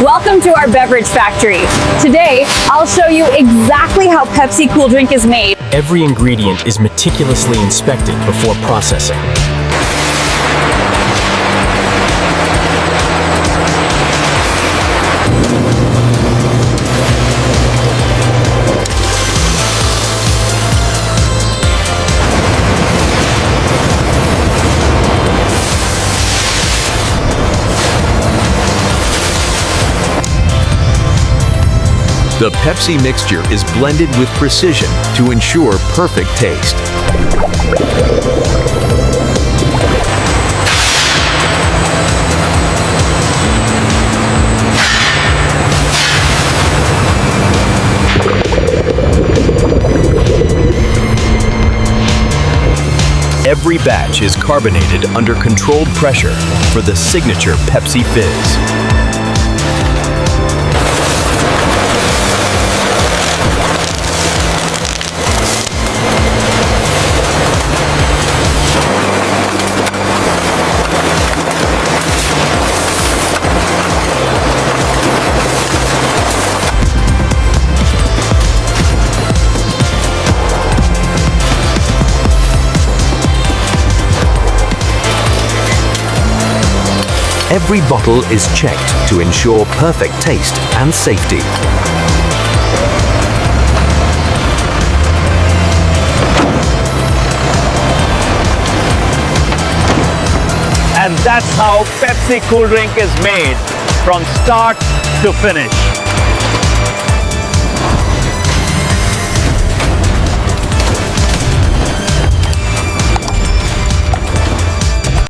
Welcome to our beverage factory. Today, I'll show you exactly how Pepsi cool drink is made. Every ingredient is meticulously inspected before processing. The Pepsi mixture is blended with precision to ensure perfect taste. Every batch is carbonated under controlled pressure for the signature Pepsi fizz. Every bottle is checked to ensure perfect taste and safety. And that's how Pepsi cool drink is made, from start to finish.